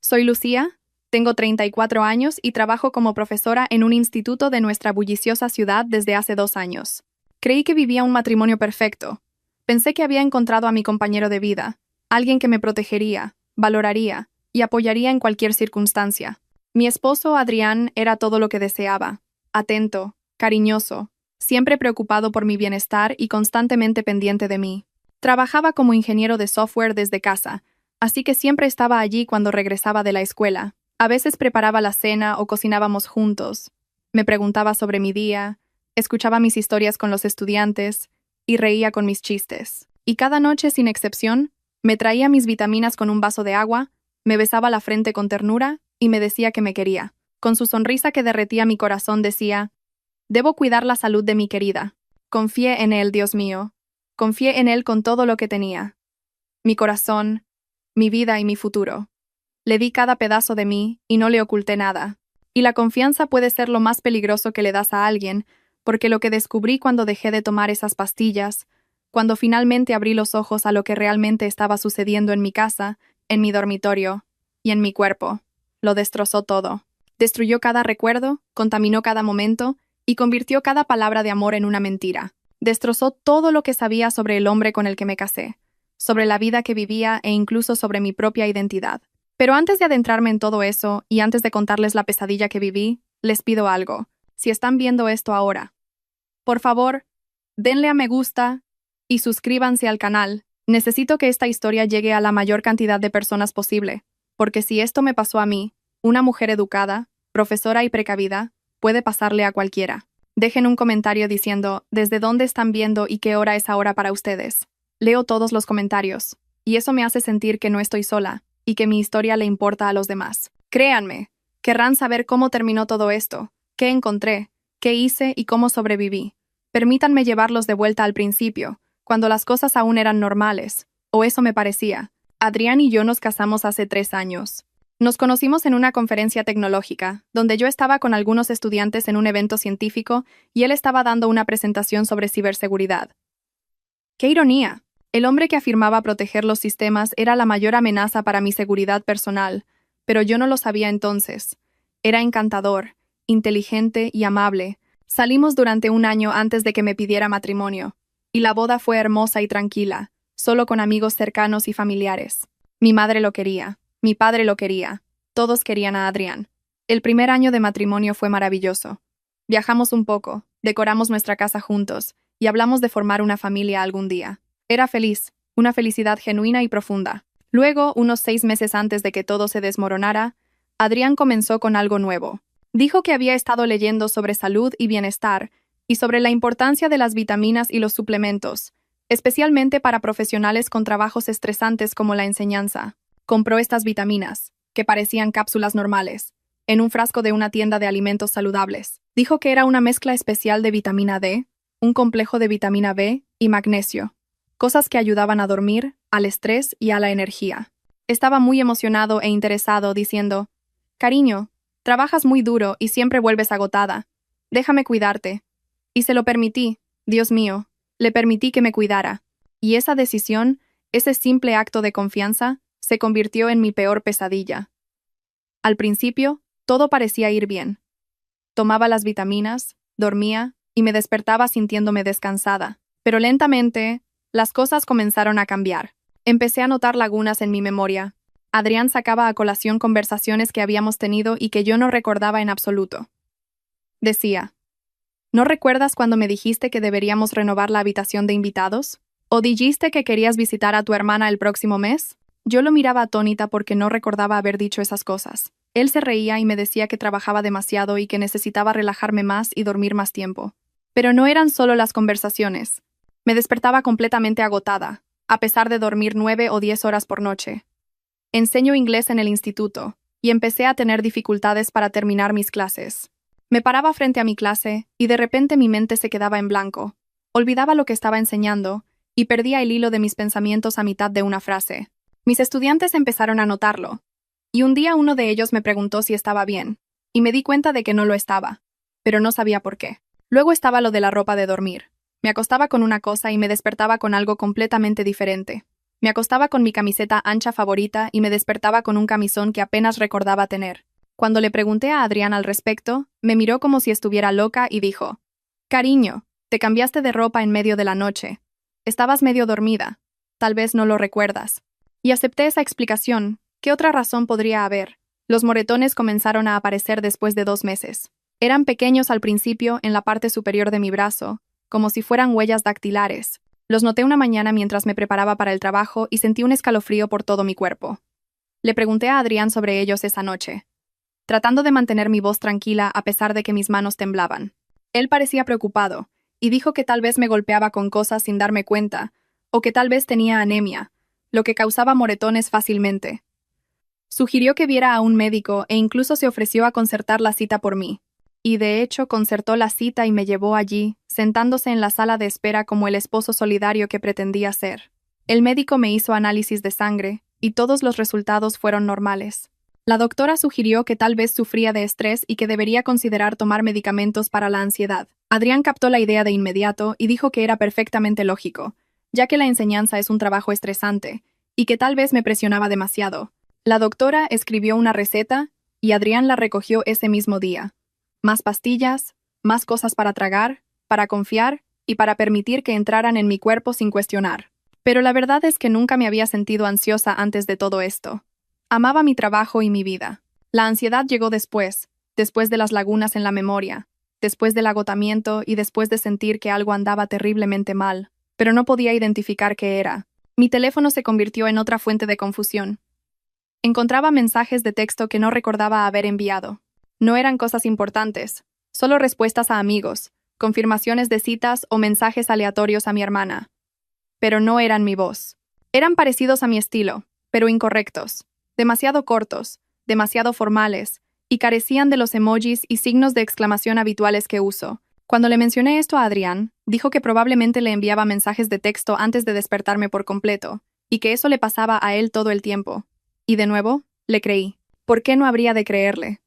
Soy Lucía, tengo 34 años y trabajo como profesora en un instituto de nuestra bulliciosa ciudad desde hace 2 años. Creí que vivía un matrimonio perfecto. Pensé que había encontrado a mi compañero de vida, alguien que me protegería, valoraría y apoyaría en cualquier circunstancia. Mi esposo, Adrián, era todo lo que deseaba: atento, cariñoso, siempre preocupado por mi bienestar y constantemente pendiente de mí. Trabajaba como ingeniero de software desde casa, así que siempre estaba allí cuando regresaba de la escuela. A veces preparaba la cena o cocinábamos juntos. Me preguntaba sobre mi día, escuchaba mis historias con los estudiantes y reía con mis chistes. Y cada noche, sin excepción, me traía mis vitaminas con un vaso de agua, me besaba la frente con ternura y me decía que me quería. Con su sonrisa que derretía mi corazón decía: «Debo cuidar la salud de mi querida. Confié en él, Dios mío. Confié en él con todo lo que tenía. Mi corazón, mi vida y mi futuro. Le di cada pedazo de mí y no le oculté nada. Y la confianza puede ser lo más peligroso que le das a alguien, porque lo que descubrí cuando dejé de tomar esas pastillas, cuando finalmente abrí los ojos a lo que realmente estaba sucediendo en mi casa, en mi dormitorio y en mi cuerpo, lo destrozó todo. Destruyó cada recuerdo, contaminó cada momento y convirtió cada palabra de amor en una mentira. Destrozó todo lo que sabía sobre el hombre con el que me casé, sobre la vida que vivía e incluso sobre mi propia identidad. Pero antes de adentrarme en todo eso y antes de contarles la pesadilla que viví, les pido algo. Si están viendo esto ahora, por favor, denle a me gusta y suscríbanse al canal. Necesito que esta historia llegue a la mayor cantidad de personas posible, porque si esto me pasó a mí, una mujer educada, profesora y precavida, puede pasarle a cualquiera. Dejen un comentario diciendo desde dónde están viendo y qué hora es ahora para ustedes. Leo todos los comentarios, y eso me hace sentir que no estoy sola, y que mi historia le importa a los demás. Créanme, querrán saber cómo terminó todo esto, qué encontré, qué hice y cómo sobreviví. Permítanme llevarlos de vuelta al principio, cuando las cosas aún eran normales, o eso me parecía. Adrián y yo nos casamos hace 3 años. Nos conocimos en una conferencia tecnológica, donde yo estaba con algunos estudiantes en un evento científico y él estaba dando una presentación sobre ciberseguridad. ¡Qué ironía! El hombre que afirmaba proteger los sistemas era la mayor amenaza para mi seguridad personal, pero yo no lo sabía entonces. Era encantador, inteligente y amable. Salimos durante 1 año antes de que me pidiera matrimonio, y la boda fue hermosa y tranquila, solo con amigos cercanos y familiares. Mi madre lo quería, mi padre lo quería, todos querían a Adrián. El primer año de matrimonio fue maravilloso. Viajamos un poco, decoramos nuestra casa juntos, y hablamos de formar una familia algún día. Era feliz, una felicidad genuina y profunda. Luego, unos 6 meses antes de que todo se desmoronara, Adrián comenzó con algo nuevo. Dijo que había estado leyendo sobre salud y bienestar y sobre la importancia de las vitaminas y los suplementos, especialmente para profesionales con trabajos estresantes como la enseñanza. Compró estas vitaminas, que parecían cápsulas normales, en un frasco de una tienda de alimentos saludables. Dijo que era una mezcla especial de vitamina D, un complejo de vitamina B y magnesio, cosas que ayudaban a dormir, al estrés y a la energía. Estaba muy emocionado e interesado, diciendo: «Cariño, trabajas muy duro y siempre vuelves agotada. Déjame cuidarte». Y se lo permití, Dios mío, le permití que me cuidara. Y esa decisión, ese simple acto de confianza, se convirtió en mi peor pesadilla. Al principio, todo parecía ir bien. Tomaba las vitaminas, dormía y me despertaba sintiéndome descansada. Pero lentamente, las cosas comenzaron a cambiar. Empecé a notar lagunas en mi memoria. Adrián sacaba a colación conversaciones que habíamos tenido y que yo no recordaba en absoluto. Decía: «¿No recuerdas cuando me dijiste que deberíamos renovar la habitación de invitados? ¿O dijiste que querías visitar a tu hermana el próximo mes?». Yo lo miraba atónita porque no recordaba haber dicho esas cosas. Él se reía y me decía que trabajaba demasiado y que necesitaba relajarme más y dormir más tiempo. Pero no eran solo las conversaciones. Me despertaba completamente agotada, a pesar de dormir 9 o 10 horas por noche. Enseño inglés en el instituto, y empecé a tener dificultades para terminar mis clases. Me paraba frente a mi clase, y de repente mi mente se quedaba en blanco. Olvidaba lo que estaba enseñando, y perdía el hilo de mis pensamientos a mitad de una frase. Mis estudiantes empezaron a notarlo, y un día uno de ellos me preguntó si estaba bien, y me di cuenta de que no lo estaba, pero no sabía por qué. Luego estaba lo de la ropa de dormir. Me acostaba con una cosa y me despertaba con algo completamente diferente. Me acostaba con mi camiseta ancha favorita y me despertaba con un camisón que apenas recordaba tener. Cuando le pregunté a Adrián al respecto, me miró como si estuviera loca y dijo: «Cariño, te cambiaste de ropa en medio de la noche. Estabas medio dormida. Tal vez no lo recuerdas». Y acepté esa explicación. ¿Qué otra razón podría haber? Los moretones comenzaron a aparecer después de 2 meses. Eran pequeños al principio en la parte superior de mi brazo, como si fueran huellas dactilares. Los noté una mañana mientras me preparaba para el trabajo y sentí un escalofrío por todo mi cuerpo. Le pregunté a Adrián sobre ellos esa noche, tratando de mantener mi voz tranquila a pesar de que mis manos temblaban. Él parecía preocupado, y dijo que tal vez me golpeaba con cosas sin darme cuenta, o que tal vez tenía anemia, lo que causaba moretones fácilmente. Sugirió que viera a un médico e incluso se ofreció a concertar la cita por mí. Y de hecho concertó la cita y me llevó allí, sentándose en la sala de espera como el esposo solidario que pretendía ser. El médico me hizo análisis de sangre, y todos los resultados fueron normales. La doctora sugirió que tal vez sufría de estrés y que debería considerar tomar medicamentos para la ansiedad. Adrián captó la idea de inmediato y dijo que era perfectamente lógico, ya que la enseñanza es un trabajo estresante, y que tal vez me presionaba demasiado. La doctora escribió una receta, y Adrián la recogió ese mismo día. Más pastillas, más cosas para tragar, para confiar y para permitir que entraran en mi cuerpo sin cuestionar. Pero la verdad es que nunca me había sentido ansiosa antes de todo esto. Amaba mi trabajo y mi vida. La ansiedad llegó después de las lagunas en la memoria, después del agotamiento y después de sentir que algo andaba terriblemente mal, pero no podía identificar qué era. Mi teléfono se convirtió en otra fuente de confusión. Encontraba mensajes de texto que no recordaba haber enviado. No eran cosas importantes, solo respuestas a amigos, confirmaciones de citas o mensajes aleatorios a mi hermana. Pero no eran mi voz. Eran parecidos a mi estilo, pero incorrectos, demasiado cortos, demasiado formales, y carecían de los emojis y signos de exclamación habituales que uso. Cuando le mencioné esto a Adrián, dijo que probablemente le enviaba mensajes de texto antes de despertarme por completo, y que eso le pasaba a él todo el tiempo. Y de nuevo, le creí. ¿Por qué no habría de creerle?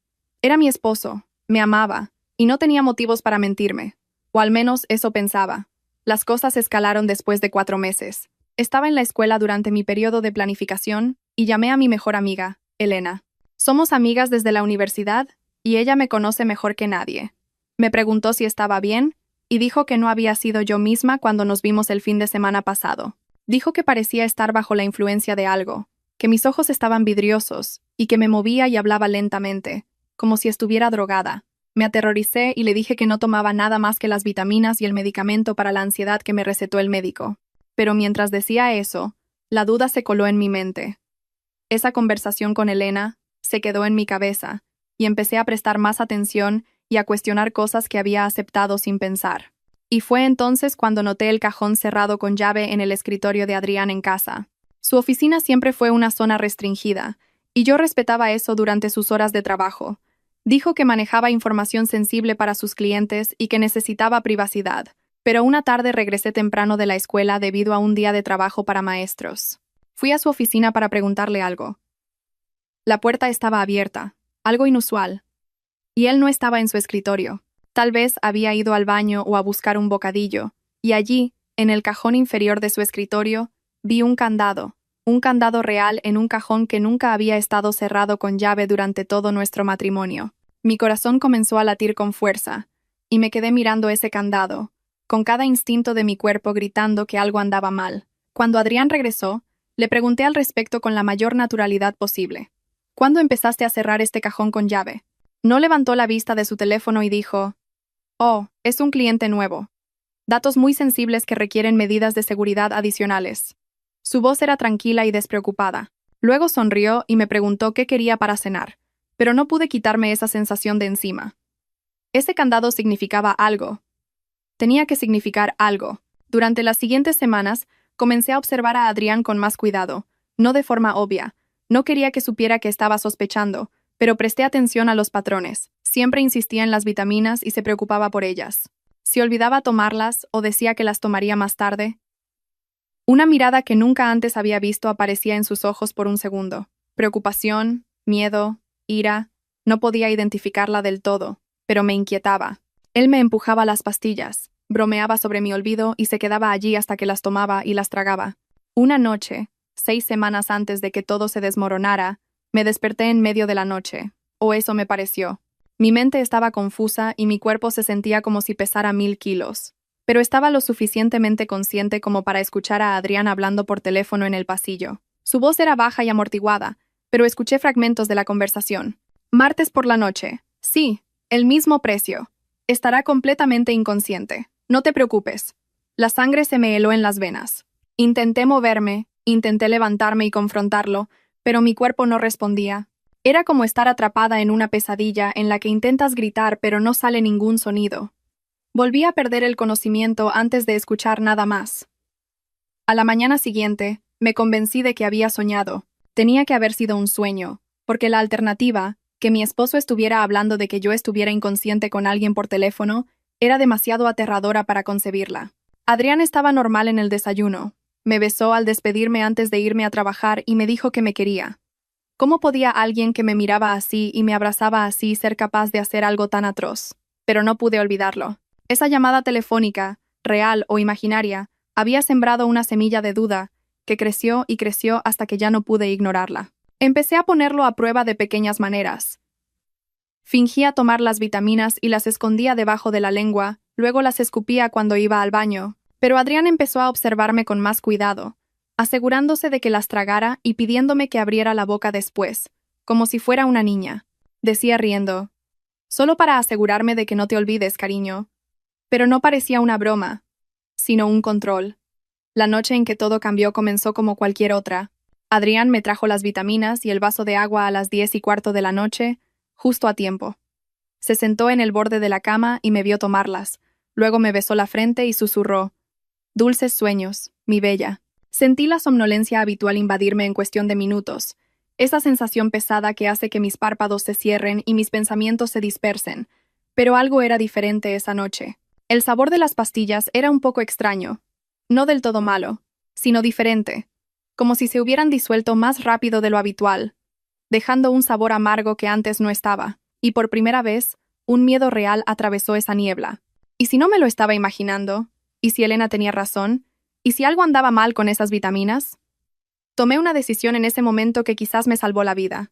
Era mi esposo, me amaba, y no tenía motivos para mentirme. O al menos eso pensaba. Las cosas escalaron después de 4 meses. Estaba en la escuela durante mi periodo de planificación y llamé a mi mejor amiga, Elena. Somos amigas desde la universidad y ella me conoce mejor que nadie. Me preguntó si estaba bien y dijo que no había sido yo misma cuando nos vimos el fin de semana pasado. Dijo que parecía estar bajo la influencia de algo, que mis ojos estaban vidriosos y que me movía y hablaba lentamente, como si estuviera drogada. Me aterroricé y le dije que no tomaba nada más que las vitaminas y el medicamento para la ansiedad que me recetó el médico. Pero mientras decía eso, la duda se coló en mi mente. Esa conversación con Elena se quedó en mi cabeza, y empecé a prestar más atención y a cuestionar cosas que había aceptado sin pensar. Y fue entonces cuando noté el cajón cerrado con llave en el escritorio de Adrián en casa. Su oficina siempre fue una zona restringida, y yo respetaba eso durante sus horas de trabajo. Dijo que manejaba información sensible para sus clientes y que necesitaba privacidad, pero una tarde regresé temprano de la escuela debido a un día de trabajo para maestros. Fui a su oficina para preguntarle algo. La puerta estaba abierta, algo inusual, y él no estaba en su escritorio. Tal vez había ido al baño o a buscar un bocadillo, y allí, en el cajón inferior de su escritorio, vi un candado real en un cajón que nunca había estado cerrado con llave durante todo nuestro matrimonio. Mi corazón comenzó a latir con fuerza, y me quedé mirando ese candado, con cada instinto de mi cuerpo gritando que algo andaba mal. Cuando Adrián regresó, le pregunté al respecto con la mayor naturalidad posible. ¿Cuándo empezaste a cerrar este cajón con llave? No levantó la vista de su teléfono y dijo: «Oh, es un cliente nuevo. Datos muy sensibles que requieren medidas de seguridad adicionales». Su voz era tranquila y despreocupada. Luego sonrió y me preguntó qué quería para cenar, pero no pude quitarme esa sensación de encima. Ese candado significaba algo. Tenía que significar algo. Durante las siguientes semanas, comencé a observar a Adrián con más cuidado, no de forma obvia. No quería que supiera que estaba sospechando, pero presté atención a los patrones. Siempre insistía en las vitaminas y se preocupaba por ellas. Si olvidaba tomarlas o decía que las tomaría más tarde. Una mirada que nunca antes había visto aparecía en sus ojos por un segundo. Preocupación, miedo, ira. No podía identificarla del todo, pero me inquietaba. Él me empujaba las pastillas, bromeaba sobre mi olvido y se quedaba allí hasta que las tomaba y las tragaba. Una noche, 6 semanas antes de que todo se desmoronara, me desperté en medio de la noche, o eso me pareció. Mi mente estaba confusa y mi cuerpo se sentía como si pesara 1000 kilos. Pero estaba lo suficientemente consciente como para escuchar a Adrián hablando por teléfono en el pasillo. Su voz era baja y amortiguada, pero escuché fragmentos de la conversación. Martes por la noche. Sí, el mismo precio. Estará completamente inconsciente. No te preocupes. La sangre se me heló en las venas. Intenté moverme, intenté levantarme y confrontarlo, pero mi cuerpo no respondía. Era como estar atrapada en una pesadilla en la que intentas gritar pero no sale ningún sonido. Volví a perder el conocimiento antes de escuchar nada más. A la mañana siguiente, me convencí de que había soñado. Tenía que haber sido un sueño, porque la alternativa, que mi esposo estuviera hablando de que yo estuviera inconsciente con alguien por teléfono, era demasiado aterradora para concebirla. Adrián estaba normal en el desayuno. Me besó al despedirme antes de irme a trabajar y me dijo que me quería. ¿Cómo podía alguien que me miraba así y me abrazaba así ser capaz de hacer algo tan atroz? Pero no pude olvidarlo. Esa llamada telefónica, real o imaginaria, había sembrado una semilla de duda, que creció y creció hasta que ya no pude ignorarla. Empecé a ponerlo a prueba de pequeñas maneras. Fingía tomar las vitaminas y las escondía debajo de la lengua, luego las escupía cuando iba al baño, pero Adrián empezó a observarme con más cuidado, asegurándose de que las tragara y pidiéndome que abriera la boca después, como si fuera una niña. Decía riendo, solo para asegurarme de que no te olvides, cariño. Pero no parecía una broma, sino un control. La noche en que todo cambió comenzó como cualquier otra. Adrián me trajo las vitaminas y el vaso de agua a las 10:15 de la noche, justo a tiempo. Se sentó en el borde de la cama y me vio tomarlas. Luego me besó la frente y susurró, «Dulces sueños, mi bella». Sentí la somnolencia habitual invadirme en cuestión de minutos, esa sensación pesada que hace que mis párpados se cierren y mis pensamientos se dispersen. Pero algo era diferente esa noche. El sabor de las pastillas era un poco extraño. No del todo malo, sino diferente, como si se hubieran disuelto más rápido de lo habitual, dejando un sabor amargo que antes no estaba, y por primera vez, un miedo real atravesó esa niebla. ¿Y si no me lo estaba imaginando? ¿Y si Elena tenía razón? ¿Y si algo andaba mal con esas vitaminas? Tomé una decisión en ese momento que quizás me salvó la vida.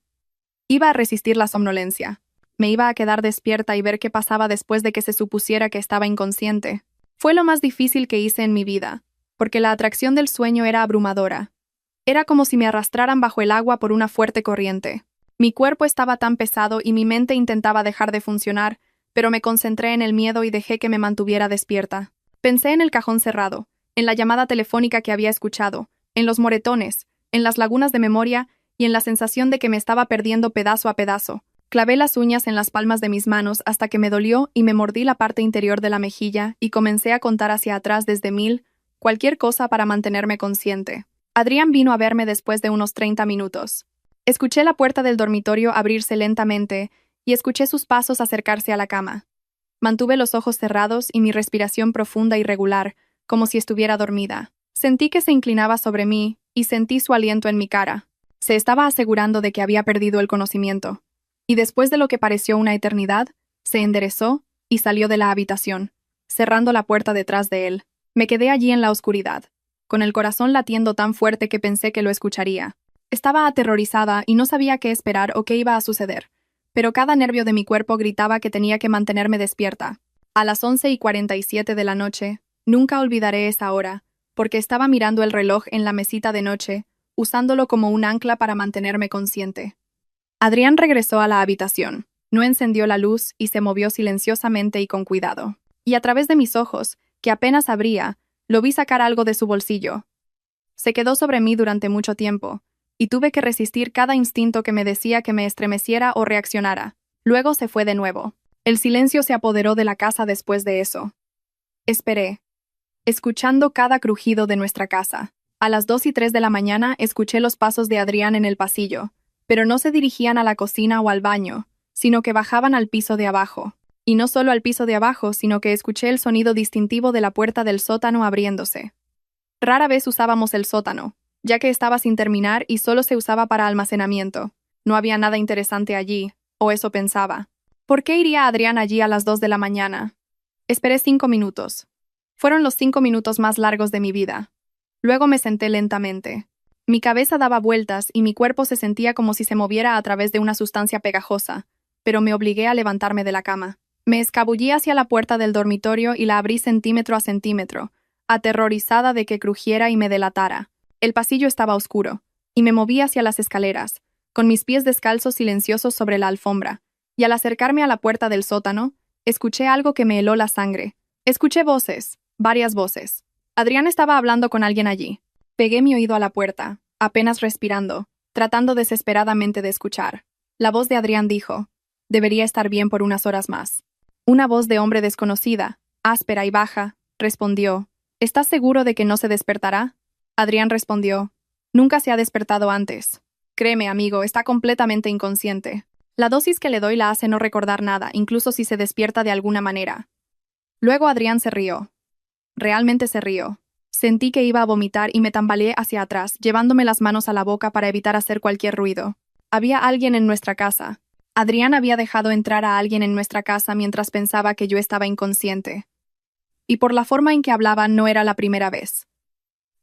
Iba a resistir la somnolencia. Me iba a quedar despierta y ver qué pasaba después de que se supusiera que estaba inconsciente. Fue lo más difícil que hice en mi vida, porque la atracción del sueño era abrumadora. Era como si me arrastraran bajo el agua por una fuerte corriente. Mi cuerpo estaba tan pesado y mi mente intentaba dejar de funcionar, pero me concentré en el miedo y dejé que me mantuviera despierta. Pensé en el cajón cerrado, en la llamada telefónica que había escuchado, en los moretones, en las lagunas de memoria y en la sensación de que me estaba perdiendo pedazo a pedazo. Clavé las uñas en las palmas de mis manos hasta que me dolió y me mordí la parte interior de la mejilla y comencé a contar hacia atrás desde 1000, cualquier cosa para mantenerme consciente. Adrián vino a verme después de unos 30 minutos. Escuché la puerta del dormitorio abrirse lentamente y escuché sus pasos acercarse a la cama. Mantuve los ojos cerrados y mi respiración profunda y regular, como si estuviera dormida. Sentí que se inclinaba sobre mí y sentí su aliento en mi cara. Se estaba asegurando de que había perdido el conocimiento. Y después de lo que pareció una eternidad, se enderezó y salió de la habitación, cerrando la puerta detrás de él. Me quedé allí en la oscuridad, con el corazón latiendo tan fuerte que pensé que lo escucharía. Estaba aterrorizada y no sabía qué esperar o qué iba a suceder, pero cada nervio de mi cuerpo gritaba que tenía que mantenerme despierta. A las 11:47 de la noche, nunca olvidaré esa hora, porque estaba mirando el reloj en la mesita de noche, usándolo como un ancla para mantenerme consciente. Adrián regresó a la habitación, no encendió la luz y se movió silenciosamente y con cuidado. Y a través de mis ojos, que apenas abría, lo vi sacar algo de su bolsillo. Se quedó sobre mí durante mucho tiempo, y tuve que resistir cada instinto que me decía que me estremeciera o reaccionara. Luego se fue de nuevo. El silencio se apoderó de la casa después de eso. Esperé, escuchando cada crujido de nuestra casa. A las 2:03 de la mañana escuché los pasos de Adrián en el pasillo, pero no se dirigían a la cocina o al baño, sino que bajaban al piso de abajo. Y no solo al piso de abajo, sino que escuché el sonido distintivo de la puerta del sótano abriéndose. Rara vez usábamos el sótano, ya que estaba sin terminar y solo se usaba para almacenamiento. No había nada interesante allí, o eso pensaba. ¿Por qué iría Adrián allí a las 2 de la mañana? Esperé 5 minutos. Fueron los 5 minutos más largos de mi vida. Luego me senté lentamente. Mi cabeza daba vueltas y mi cuerpo se sentía como si se moviera a través de una sustancia pegajosa, pero me obligué a levantarme de la cama. Me escabullí hacia la puerta del dormitorio y la abrí centímetro a centímetro, aterrorizada de que crujiera y me delatara. El pasillo estaba oscuro, y me moví hacia las escaleras, con mis pies descalzos silenciosos sobre la alfombra, y al acercarme a la puerta del sótano, escuché algo que me heló la sangre. Escuché voces, varias voces. Adrián estaba hablando con alguien allí. Pegué mi oído a la puerta, apenas respirando, tratando desesperadamente de escuchar. La voz de Adrián dijo: «Debería estar bien por unas horas más». Una voz de hombre desconocida, áspera y baja, respondió: «¿Estás seguro de que no se despertará?» Adrián respondió: «Nunca se ha despertado antes. Créeme, amigo, está completamente inconsciente. La dosis que le doy la hace no recordar nada, incluso si se despierta de alguna manera». Luego Adrián se rió. Realmente se rió. Sentí que iba a vomitar y me tambaleé hacia atrás, llevándome las manos a la boca para evitar hacer cualquier ruido. Había alguien en nuestra casa. Adrián había dejado entrar a alguien en nuestra casa mientras pensaba que yo estaba inconsciente. Y por la forma en que hablaba no era la primera vez.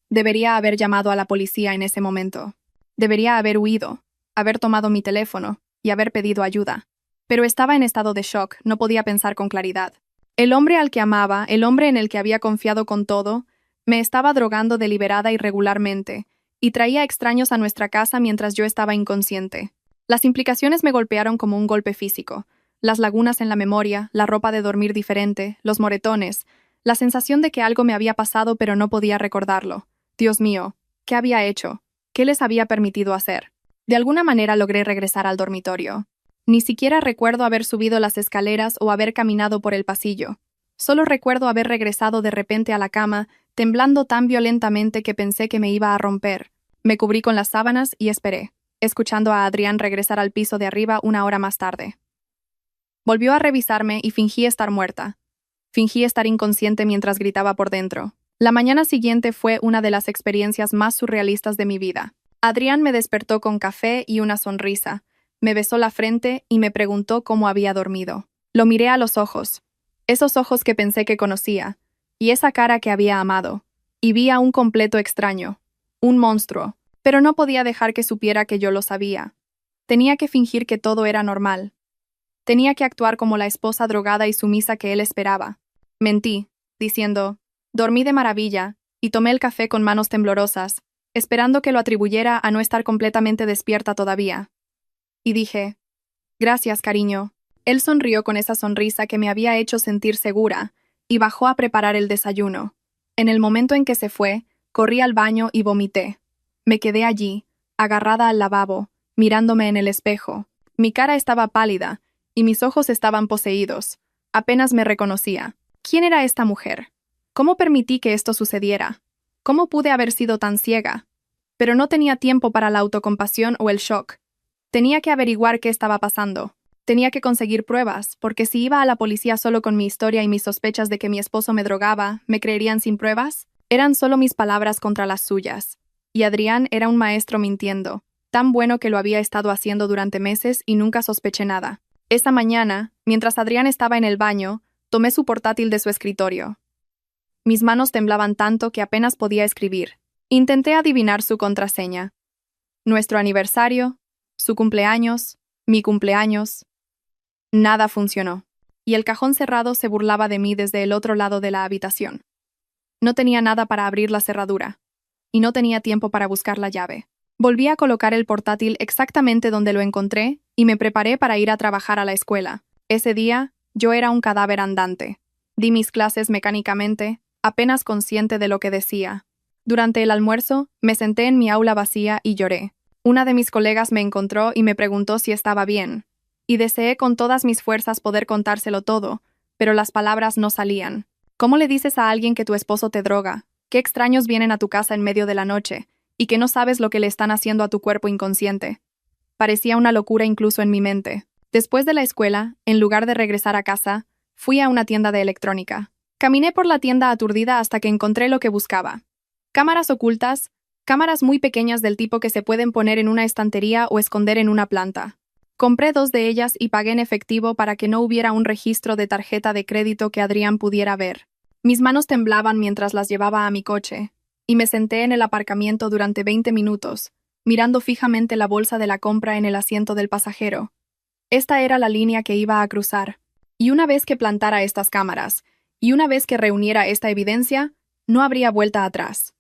Debería haber llamado a la policía en ese momento. Debería haber huido, haber tomado mi teléfono y haber pedido ayuda. Pero estaba en estado de shock, no podía pensar con claridad. El hombre al que amaba, el hombre en el que había confiado con todo, me estaba drogando deliberada y regularmente, y traía extraños a nuestra casa mientras yo estaba inconsciente. Las implicaciones me golpearon como un golpe físico. Las lagunas en la memoria, la ropa de dormir diferente, los moretones, la sensación de que algo me había pasado pero no podía recordarlo. Dios mío, ¿qué había hecho? ¿Qué les había permitido hacer? De alguna manera logré regresar al dormitorio. Ni siquiera recuerdo haber subido las escaleras o haber caminado por el pasillo. Solo recuerdo haber regresado de repente a la cama, temblando tan violentamente que pensé que me iba a romper. Me cubrí con las sábanas y esperé, escuchando a Adrián regresar al piso de arriba una hora más tarde. Volvió a revisarme y fingí estar muerta. Fingí estar inconsciente mientras gritaba por dentro. La mañana siguiente fue una de las experiencias más surrealistas de mi vida. Adrián me despertó con café y una sonrisa. Me besó la frente y me preguntó cómo había dormido. Lo miré a los ojos, esos ojos que pensé que conocía, y esa cara que había amado, y vi a un completo extraño, un monstruo, pero no podía dejar que supiera que yo lo sabía. Tenía que fingir que todo era normal. Tenía que actuar como la esposa drogada y sumisa que él esperaba. Mentí, diciendo: «Dormí de maravilla», y tomé el café con manos temblorosas, esperando que lo atribuyera a no estar completamente despierta todavía. Y dije: «Gracias, cariño». Él sonrió con esa sonrisa que me había hecho sentir segura, y bajó a preparar el desayuno. En el momento en que se fue, corrí al baño y vomité. Me quedé allí, agarrada al lavabo, mirándome en el espejo. Mi cara estaba pálida, y mis ojos estaban poseídos. Apenas me reconocía. ¿Quién era esta mujer? ¿Cómo permití que esto sucediera? ¿Cómo pude haber sido tan ciega? Pero no tenía tiempo para la autocompasión o el shock. Tenía que averiguar qué estaba pasando. Tenía que conseguir pruebas, porque si iba a la policía solo con mi historia y mis sospechas de que mi esposo me drogaba, ¿me creerían sin pruebas? Eran solo mis palabras contra las suyas. Y Adrián era un maestro mintiendo, tan bueno que lo había estado haciendo durante meses y nunca sospeché nada. Esa mañana, mientras Adrián estaba en el baño, tomé su portátil de su escritorio. Mis manos temblaban tanto que apenas podía escribir. Intenté adivinar su contraseña. Nuestro aniversario, su cumpleaños, mi cumpleaños. Nada funcionó, y el cajón cerrado se burlaba de mí desde el otro lado de la habitación. No tenía nada para abrir la cerradura, y no tenía tiempo para buscar la llave. Volví a colocar el portátil exactamente donde lo encontré y me preparé para ir a trabajar a la escuela. Ese día, yo era un cadáver andante. Di mis clases mecánicamente, apenas consciente de lo que decía. Durante el almuerzo, me senté en mi aula vacía y lloré. Una de mis colegas me encontró y me preguntó si estaba bien, y deseé con todas mis fuerzas poder contárselo todo, pero las palabras no salían. ¿Cómo le dices a alguien que tu esposo te droga, que extraños vienen a tu casa en medio de la noche, y que no sabes lo que le están haciendo a tu cuerpo inconsciente? Parecía una locura incluso en mi mente. Después de la escuela, en lugar de regresar a casa, fui a una tienda de electrónica. Caminé por la tienda aturdida hasta que encontré lo que buscaba. Cámaras ocultas, cámaras muy pequeñas del tipo que se pueden poner en una estantería o esconder en una planta. Compré 2 de ellas y pagué en efectivo para que no hubiera un registro de tarjeta de crédito que Adrián pudiera ver. Mis manos temblaban mientras las llevaba a mi coche. y me senté en el aparcamiento durante 20 minutos, mirando fijamente la bolsa de la compra en el asiento del pasajero. Esta era la línea que iba a cruzar. Y una vez que plantara estas cámaras, y una vez que reuniera esta evidencia, no habría vuelta atrás.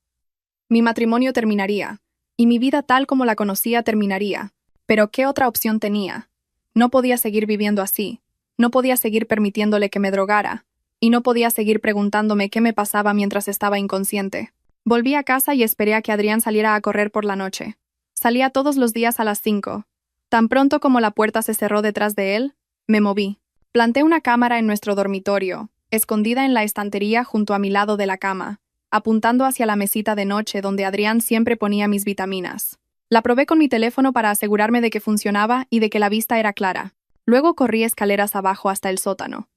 Mi matrimonio terminaría, y mi vida tal como la conocía terminaría. Pero ¿qué otra opción tenía? No podía seguir viviendo así. No podía seguir permitiéndole que me drogara. Y no podía seguir preguntándome qué me pasaba mientras estaba inconsciente. Volví a casa y esperé a que Adrián saliera a correr por la noche. Salía todos los días a las 5. Tan pronto como la puerta se cerró detrás de él, me moví. Planté una cámara en nuestro dormitorio, escondida en la estantería junto a mi lado de la cama, apuntando hacia la mesita de noche donde Adrián siempre ponía mis vitaminas. La probé con mi teléfono para asegurarme de que funcionaba y de que la vista era clara. Luego corrí escaleras abajo hasta el sótano.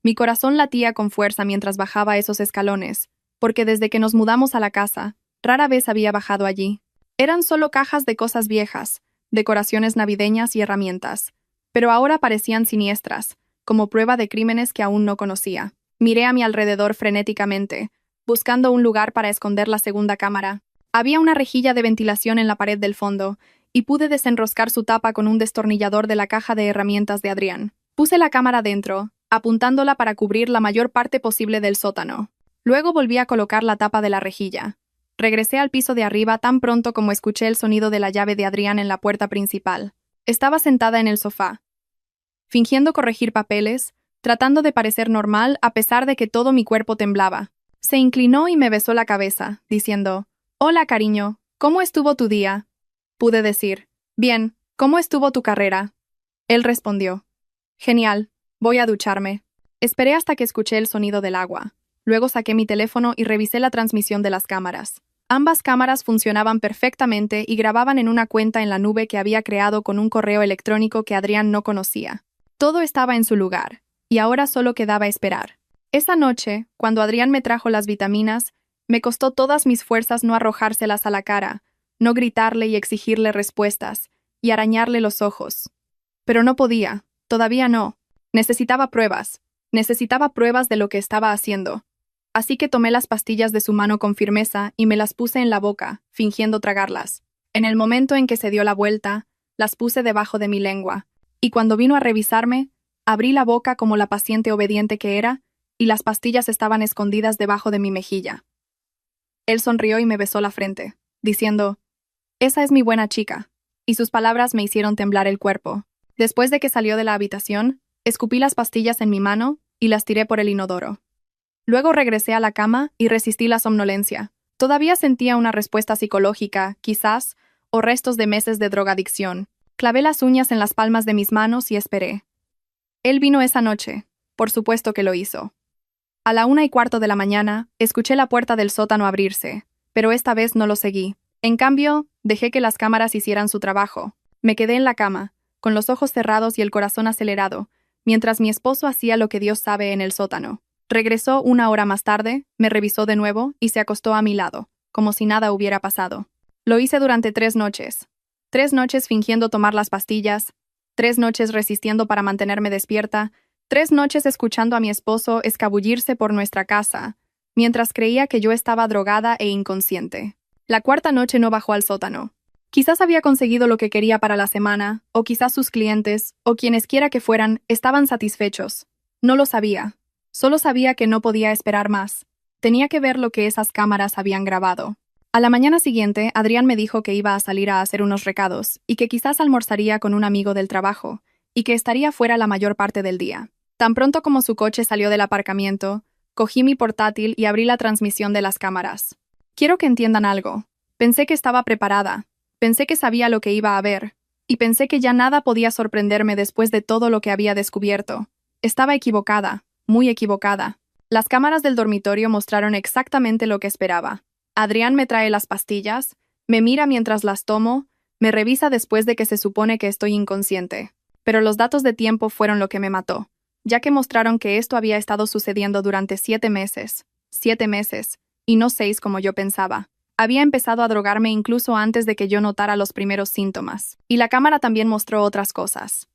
Mi corazón latía con fuerza mientras bajaba esos escalones, porque desde que nos mudamos a la casa, rara vez había bajado allí. Eran solo cajas de cosas viejas, decoraciones navideñas y herramientas, pero ahora parecían siniestras, como prueba de crímenes que aún no conocía. Miré a mi alrededor frenéticamente, buscando un lugar para esconder la segunda cámara. Había una rejilla de ventilación en la pared del fondo, y pude desenroscar su tapa con un destornillador de la caja de herramientas de Adrián. Puse la cámara dentro, apuntándola para cubrir la mayor parte posible del sótano. Luego volví a colocar la tapa de la rejilla. Regresé al piso de arriba tan pronto como escuché el sonido de la llave de Adrián en la puerta principal. Estaba sentada en el sofá, fingiendo corregir papeles, tratando de parecer normal a pesar de que todo mi cuerpo temblaba. Se inclinó y me besó la cabeza, diciendo, «Hola, cariño, ¿cómo estuvo tu día?» Pude decir, «Bien, ¿cómo estuvo tu carrera?» Él respondió, «Genial, voy a ducharme». Esperé hasta que escuché el sonido del agua. Luego saqué mi teléfono y revisé la transmisión de las cámaras. Ambas cámaras funcionaban perfectamente y grababan en una cuenta en la nube que había creado con un correo electrónico que Adrián no conocía. Todo estaba en su lugar, y ahora solo quedaba esperar. Esa noche, cuando Adrián me trajo las vitaminas, me costó todas mis fuerzas no arrojárselas a la cara, no gritarle y exigirle respuestas, y arañarle los ojos. Pero no podía, todavía no. Necesitaba pruebas de lo que estaba haciendo. Así que tomé las pastillas de su mano con firmeza y me las puse en la boca, fingiendo tragarlas. En el momento en que se dio la vuelta, las puse debajo de mi lengua, y cuando vino a revisarme, abrí la boca como la paciente obediente que era, y las pastillas estaban escondidas debajo de mi mejilla. Él sonrió y me besó la frente, diciendo, «Esa es mi buena chica», y sus palabras me hicieron temblar el cuerpo. Después de que salió de la habitación, escupí las pastillas en mi mano y las tiré por el inodoro. Luego regresé a la cama y resistí la somnolencia. Todavía sentía una respuesta psicológica, quizás, o restos de meses de drogadicción. Clavé las uñas en las palmas de mis manos y esperé. Él vino esa noche. Por supuesto que lo hizo. A la 1:15 de la mañana, escuché la puerta del sótano abrirse, pero esta vez no lo seguí. En cambio, dejé que las cámaras hicieran su trabajo. Me quedé en la cama, con los ojos cerrados y el corazón acelerado, mientras mi esposo hacía lo que Dios sabe en el sótano. Regresó 1 hora más tarde, me revisó de nuevo y se acostó a mi lado, como si nada hubiera pasado. Lo hice durante 3 noches. 3 noches fingiendo tomar las pastillas, 3 noches resistiendo para mantenerme despierta, 3 noches escuchando a mi esposo escabullirse por nuestra casa, mientras creía que yo estaba drogada e inconsciente. La 4ª noche no bajó al sótano. Quizás había conseguido lo que quería para la semana, o quizás sus clientes, o quienesquiera que fueran, estaban satisfechos. No lo sabía. Solo sabía que no podía esperar más. Tenía que ver lo que esas cámaras habían grabado. A la mañana siguiente, Adrián me dijo que iba a salir a hacer unos recados, y que quizás almorzaría con un amigo del trabajo, y que estaría fuera la mayor parte del día. Tan pronto como su coche salió del aparcamiento, cogí mi portátil y abrí la transmisión de las cámaras. Quiero que entiendan algo. Pensé que estaba preparada. Pensé que sabía lo que iba a ver, y pensé que ya nada podía sorprenderme después de todo lo que había descubierto. Estaba equivocada, muy equivocada. Las cámaras del dormitorio mostraron exactamente lo que esperaba. Adrián me trae las pastillas, me mira mientras las tomo, me revisa después de que se supone que estoy inconsciente. Pero los datos de tiempo fueron lo que me mató, ya que mostraron que esto había estado sucediendo durante 7 meses. 7 meses, y no 6 como yo pensaba. Había empezado a drogarme incluso antes de que yo notara los primeros síntomas. Y la cámara también mostró otras cosas.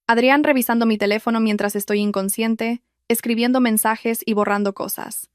Adrián revisando mi teléfono mientras estoy inconsciente, escribiendo mensajes y borrando cosas.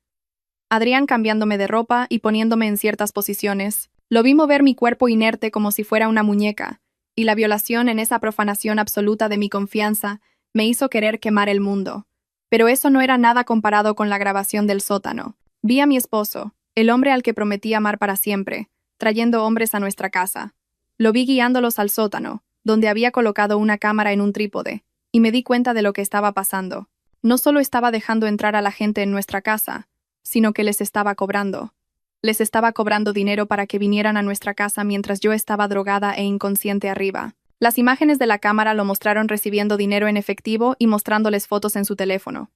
Adrián cambiándome de ropa y poniéndome en ciertas posiciones. Lo vi mover mi cuerpo inerte como si fuera una muñeca, y la violación en esa profanación absoluta de mi confianza me hizo querer quemar el mundo. Pero eso no era nada comparado con la grabación del sótano. Vi a mi esposo, el hombre al que prometí amar para siempre, trayendo hombres a nuestra casa. Lo vi guiándolos al sótano, donde había colocado una cámara en un trípode, y me di cuenta de lo que estaba pasando. No solo estaba dejando entrar a la gente en nuestra casa, sino que les estaba cobrando. Les estaba cobrando dinero para que vinieran a nuestra casa mientras yo estaba drogada e inconsciente arriba. Las imágenes de la cámara lo mostraron recibiendo dinero en efectivo y mostrándoles fotos en su teléfono.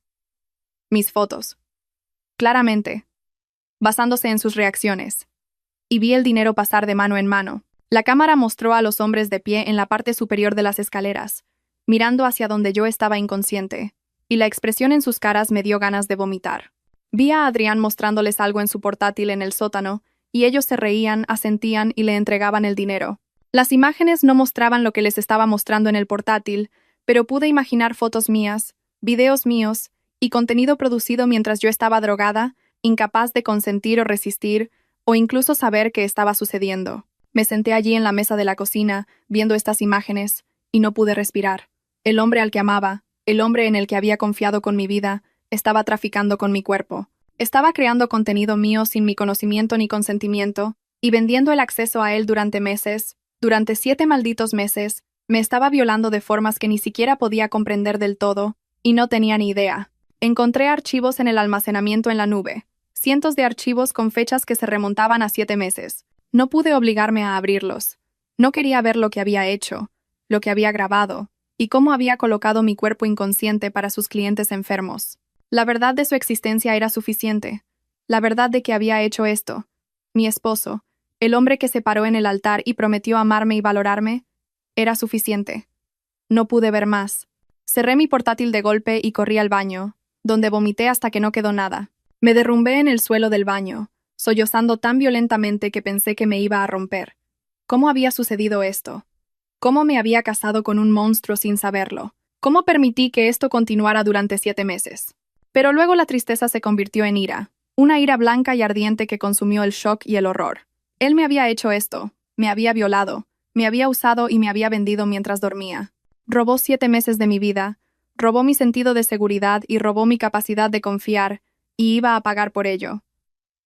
Mis fotos. Claramente. Basándose en sus reacciones. Y vi el dinero pasar de mano en mano. La cámara mostró a los hombres de pie en la parte superior de las escaleras, mirando hacia donde yo estaba inconsciente, y la expresión en sus caras me dio ganas de vomitar. Vi a Adrián mostrándoles algo en su portátil en el sótano, y ellos se reían, asentían y le entregaban el dinero. Las imágenes no mostraban lo que les estaba mostrando en el portátil, pero pude imaginar fotos mías, videos míos, y contenido producido mientras yo estaba drogada, incapaz de consentir o resistir, o incluso saber qué estaba sucediendo. Me senté allí en la mesa de la cocina, viendo estas imágenes, y no pude respirar. El hombre al que amaba, el hombre en el que había confiado con mi vida, estaba traficando con mi cuerpo. Estaba creando contenido mío sin mi conocimiento ni consentimiento, y vendiendo el acceso a él durante meses, durante 7 malditos meses, me estaba violando de formas que ni siquiera podía comprender del todo, y no tenía ni idea. Encontré archivos en el almacenamiento en la nube, cientos de archivos con fechas que se remontaban a 7 meses. No pude obligarme a abrirlos. No quería ver lo que había hecho, lo que había grabado, y cómo había colocado mi cuerpo inconsciente para sus clientes enfermos. La verdad de su existencia era suficiente. La verdad de que había hecho esto. Mi esposo, el hombre que se paró en el altar y prometió amarme y valorarme, era suficiente. No pude ver más. Cerré mi portátil de golpe y corrí al baño, donde vomité hasta que no quedó nada. Me derrumbé en el suelo del baño, sollozando tan violentamente que pensé que me iba a romper. ¿Cómo había sucedido esto? ¿Cómo me había casado con un monstruo sin saberlo? ¿Cómo permití que esto continuara durante 7 meses? Pero luego la tristeza se convirtió en ira, una ira blanca y ardiente que consumió el shock y el horror. Él me había hecho esto, me había violado, me había usado y me había vendido mientras dormía. Robó 7 meses de mi vida, robó mi sentido de seguridad y robó mi capacidad de confiar, y iba a pagar por ello.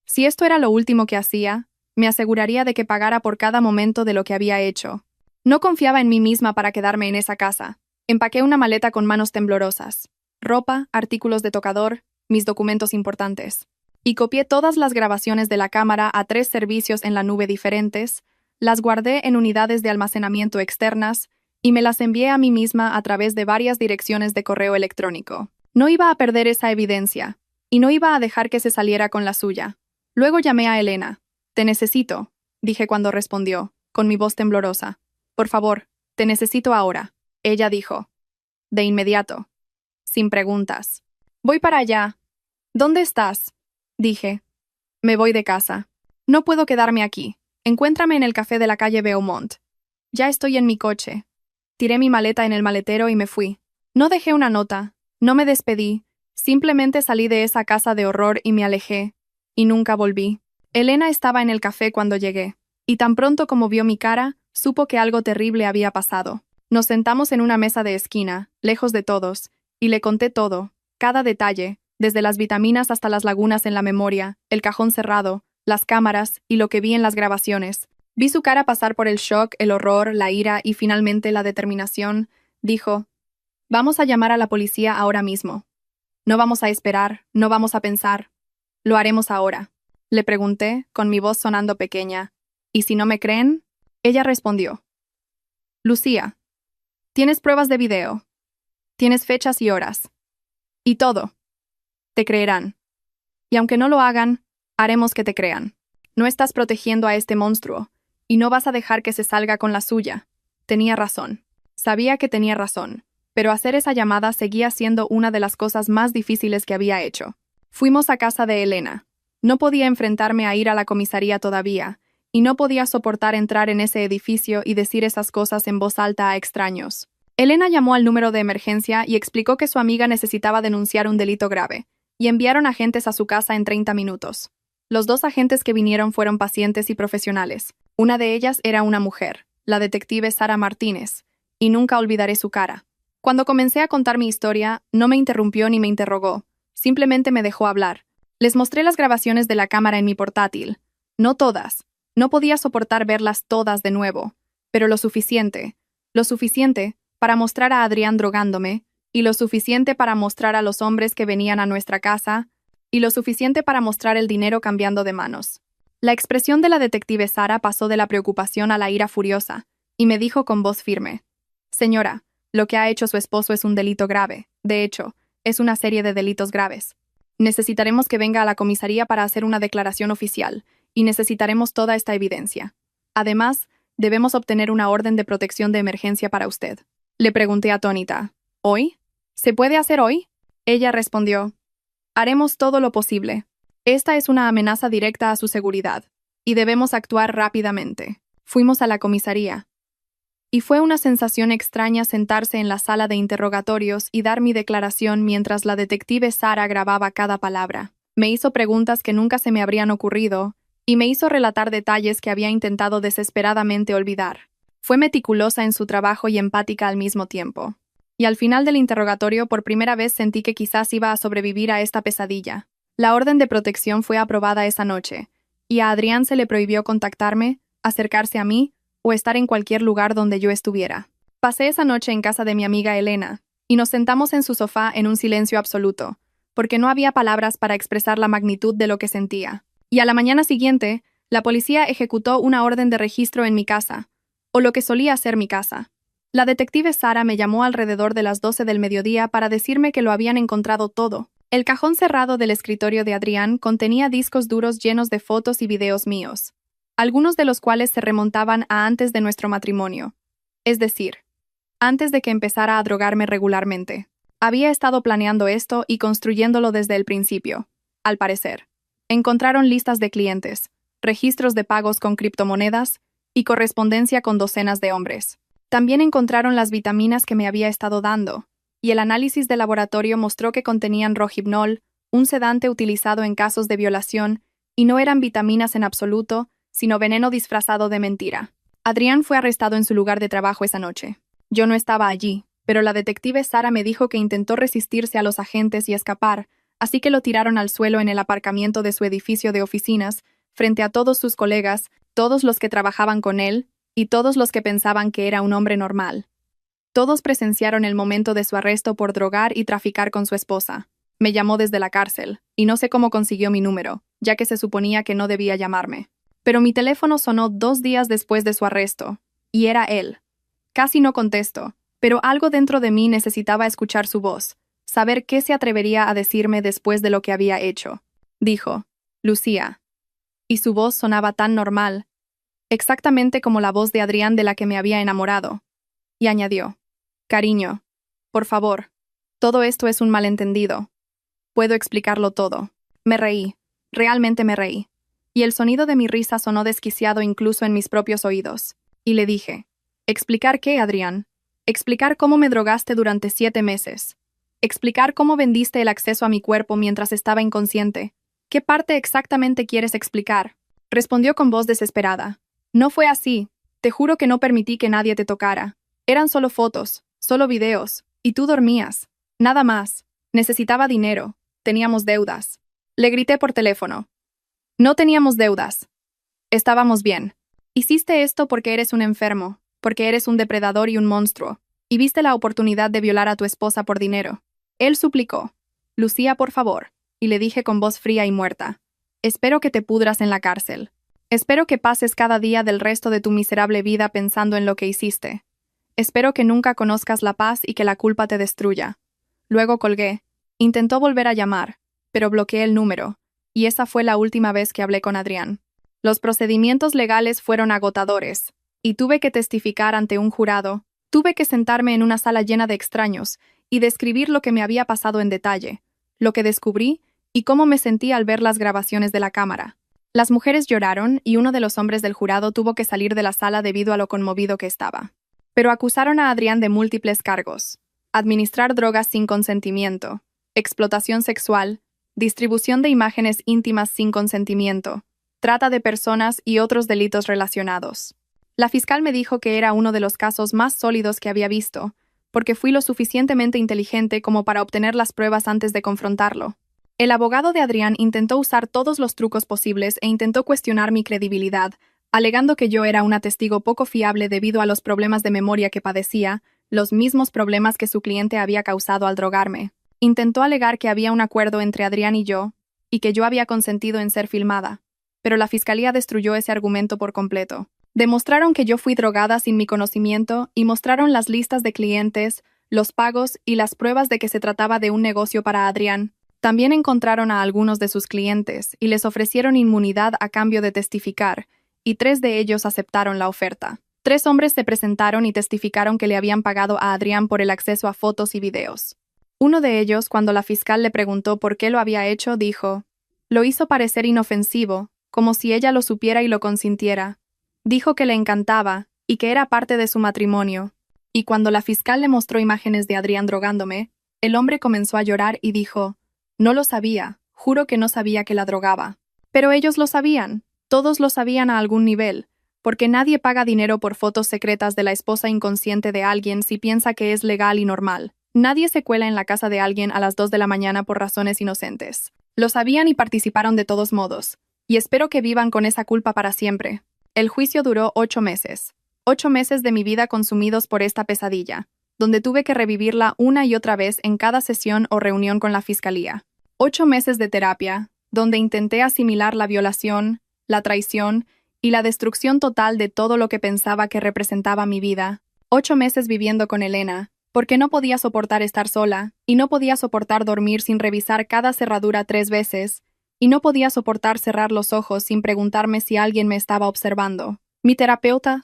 Si esto era lo último que hacía, me aseguraría de que pagara por cada momento de lo que había hecho. No confiaba en mí misma para quedarme en esa casa. Empaqué una maleta con manos temblorosas. Ropa, artículos de tocador, mis documentos importantes. Y copié todas las grabaciones de la cámara a 3 servicios en la nube diferentes, las guardé en unidades de almacenamiento externas y me las envié a mí misma a través de varias direcciones de correo electrónico. No iba a perder esa evidencia, y no iba a dejar que se saliera con la suya. Luego llamé a Elena. «Te necesito», dije cuando respondió, con mi voz temblorosa. «Por favor, te necesito ahora», ella dijo. De inmediato. Sin preguntas. «Voy para allá». «¿Dónde estás?», dije. «Me voy de casa. No puedo quedarme aquí. Encuéntrame en el café de la calle Beaumont». «Ya estoy en mi coche». Tiré mi maleta en el maletero y me fui. No dejé una nota, no me despedí, simplemente salí de esa casa de horror y me alejé, y nunca volví. Elena estaba en el café cuando llegué, y tan pronto como vio mi cara, supo que algo terrible había pasado. Nos sentamos en una mesa de esquina, lejos de todos, y le conté todo, cada detalle, desde las vitaminas hasta las lagunas en la memoria, el cajón cerrado, las cámaras y lo que vi en las grabaciones. Vi su cara pasar por el shock, el horror, la ira y finalmente la determinación. Dijo, «Vamos a llamar a la policía ahora mismo. No vamos a esperar, no vamos a pensar. Lo haremos ahora». Le pregunté, con mi voz sonando pequeña, «¿Y si no me creen?». Ella respondió, «Lucía, tienes pruebas de video. Tienes fechas y horas. Y todo. Te creerán. Y aunque no lo hagan, haremos que te crean. No estás protegiendo a este monstruo, y no vas a dejar que se salga con la suya». Tenía razón. Sabía que tenía razón, pero hacer esa llamada seguía siendo una de las cosas más difíciles que había hecho. Fuimos a casa de Elena. No podía enfrentarme a ir a la comisaría todavía, y no podía soportar entrar en ese edificio y decir esas cosas en voz alta a extraños. Elena llamó al número de emergencia y explicó que su amiga necesitaba denunciar un delito grave, y enviaron agentes a su casa en 30 minutos. Los dos agentes que vinieron fueron pacientes y profesionales. Una de ellas era una mujer, la detective Sara Martínez, y nunca olvidaré su cara. Cuando comencé a contar mi historia, no me interrumpió ni me interrogó, simplemente me dejó hablar. Les mostré las grabaciones de la cámara en mi portátil. No todas. No podía soportar verlas todas de nuevo, pero lo suficiente para mostrar a Adrián drogándome, y lo suficiente para mostrar a los hombres que venían a nuestra casa, y lo suficiente para mostrar el dinero cambiando de manos. La expresión de la detective Sara pasó de la preocupación a la ira furiosa, y me dijo con voz firme: «Señora, lo que ha hecho su esposo es un delito grave. De hecho, es una serie de delitos graves. Necesitaremos que venga a la comisaría para hacer una declaración oficial, y necesitaremos toda esta evidencia. Además, debemos obtener una orden de protección de emergencia para usted». Le pregunté atónita: «¿Hoy? ¿Se puede hacer hoy?». Ella respondió: «Haremos todo lo posible. Esta es una amenaza directa a su seguridad, y debemos actuar rápidamente». Fuimos a la comisaría. Y fue una sensación extraña sentarse en la sala de interrogatorios y dar mi declaración mientras la detective Sara grababa cada palabra. Me hizo preguntas que nunca se me habrían ocurrido, y me hizo relatar detalles que había intentado desesperadamente olvidar. Fue meticulosa en su trabajo y empática al mismo tiempo. Y al final del interrogatorio por primera vez sentí que quizás iba a sobrevivir a esta pesadilla. La orden de protección fue aprobada esa noche, y a Adrián se le prohibió contactarme, acercarse a mí o estar en cualquier lugar donde yo estuviera. Pasé esa noche en casa de mi amiga Elena, y nos sentamos en su sofá en un silencio absoluto, porque no había palabras para expresar la magnitud de lo que sentía. Y a la mañana siguiente, la policía ejecutó una orden de registro en mi casa, o lo que solía ser mi casa. La detective Sara me llamó alrededor de las 12 del mediodía para decirme que lo habían encontrado todo. El cajón cerrado del escritorio de Adrián contenía discos duros llenos de fotos y videos míos, algunos de los cuales se remontaban a antes de nuestro matrimonio, es decir, antes de que empezara a drogarme regularmente. Había estado planeando esto y construyéndolo desde el principio, al parecer. Encontraron listas de clientes, registros de pagos con criptomonedas y correspondencia con docenas de hombres. También encontraron las vitaminas que me había estado dando, y el análisis de laboratorio mostró que contenían Rohypnol, un sedante utilizado en casos de violación, y no eran vitaminas en absoluto, sino veneno disfrazado de mentira. Adrián fue arrestado en su lugar de trabajo esa noche. Yo no estaba allí, pero la detective Sara me dijo que intentó resistirse a los agentes y escapar, así que lo tiraron al suelo en el aparcamiento de su edificio de oficinas, frente a todos sus colegas, todos los que trabajaban con él, y todos los que pensaban que era un hombre normal. Todos presenciaron el momento de su arresto por drogar y traficar con su esposa. Me llamó desde la cárcel, y no sé cómo consiguió mi número, ya que se suponía que no debía llamarme. Pero mi teléfono sonó 2 días después de su arresto, y era él. Casi no contesto, pero algo dentro de mí necesitaba escuchar su voz, saber qué se atrevería a decirme después de lo que había hecho. Dijo: «Lucía». Y su voz sonaba tan normal, exactamente como la voz de Adrián de la que me había enamorado. Y añadió: «Cariño, por favor, todo esto es un malentendido. Puedo explicarlo todo». Me reí, realmente me reí. Y el sonido de mi risa sonó desquiciado incluso en mis propios oídos. Y le dije: «¿Explicar qué, Adrián? Explicar cómo me drogaste durante 7 meses. Explicar cómo vendiste el acceso a mi cuerpo mientras estaba inconsciente. ¿Qué parte exactamente quieres explicar?». Respondió con voz desesperada: «No fue así. Te juro que no permití que nadie te tocara. Eran solo fotos, solo videos, y tú dormías. Nada más. Necesitaba dinero. Teníamos deudas». Le grité por teléfono: «No teníamos deudas. Estábamos bien. Hiciste esto porque eres un enfermo, porque eres un depredador y un monstruo, y viste la oportunidad de violar a tu esposa por dinero». Él suplicó: «Lucía, por favor», y le dije con voz fría y muerta: «Espero que te pudras en la cárcel. Espero que pases cada día del resto de tu miserable vida pensando en lo que hiciste. Espero que nunca conozcas la paz y que la culpa te destruya». Luego colgué. Intentó volver a llamar, pero bloqueé el número, y esa fue la última vez que hablé con Adrián. Los procedimientos legales fueron agotadores, y tuve que testificar ante un jurado. Tuve que sentarme en una sala llena de extraños y describir lo que me había pasado en detalle, lo que descubrí y cómo me sentí al ver las grabaciones de la cámara. Las mujeres lloraron y uno de los hombres del jurado tuvo que salir de la sala debido a lo conmovido que estaba. Pero acusaron a Adrián de múltiples cargos: administrar drogas sin consentimiento, explotación sexual distribución de imágenes íntimas sin consentimiento, trata de personas y otros delitos relacionados. La fiscal me dijo que era uno de los casos más sólidos que había visto, porque fui lo suficientemente inteligente como para obtener las pruebas antes de confrontarlo. El abogado de Adrián intentó usar todos los trucos posibles e intentó cuestionar mi credibilidad, alegando que yo era una testigo poco fiable debido a los problemas de memoria que padecía, los mismos problemas que su cliente había causado al drogarme. Intentó alegar que había un acuerdo entre Adrián y yo, y que yo había consentido en ser filmada, pero la fiscalía destruyó ese argumento por completo. Demostraron que yo fui drogada sin mi conocimiento y mostraron las listas de clientes, los pagos y las pruebas de que se trataba de un negocio para Adrián. También encontraron a algunos de sus clientes y les ofrecieron inmunidad a cambio de testificar, y 3 de ellos aceptaron la oferta. 3 hombres se presentaron y testificaron que le habían pagado a Adrián por el acceso a fotos y videos. Uno de ellos, cuando la fiscal le preguntó por qué lo había hecho, dijo: «Lo hizo parecer inofensivo, como si ella lo supiera y lo consintiera. Dijo que le encantaba y que era parte de su matrimonio». Y cuando la fiscal le mostró imágenes de Adrián drogándome, el hombre comenzó a llorar y dijo: «No lo sabía, juro que no sabía que la drogaba». Pero ellos lo sabían, todos lo sabían a algún nivel, porque nadie paga dinero por fotos secretas de la esposa inconsciente de alguien si piensa que es legal y normal. Nadie se cuela en la casa de alguien a las 2 de la mañana por razones inocentes. Lo sabían y participaron de todos modos, y espero que vivan con esa culpa para siempre. El juicio duró 8 meses. 8 meses de mi vida consumidos por esta pesadilla, donde tuve que revivirla una y otra vez en cada sesión o reunión con la fiscalía. 8 meses de terapia, donde intenté asimilar la violación, la traición y la destrucción total de todo lo que pensaba que representaba mi vida. 8 meses viviendo con Elena, porque no podía soportar estar sola, y no podía soportar dormir sin revisar cada cerradura 3 veces, y no podía soportar cerrar los ojos sin preguntarme si alguien me estaba observando. Mi terapeuta,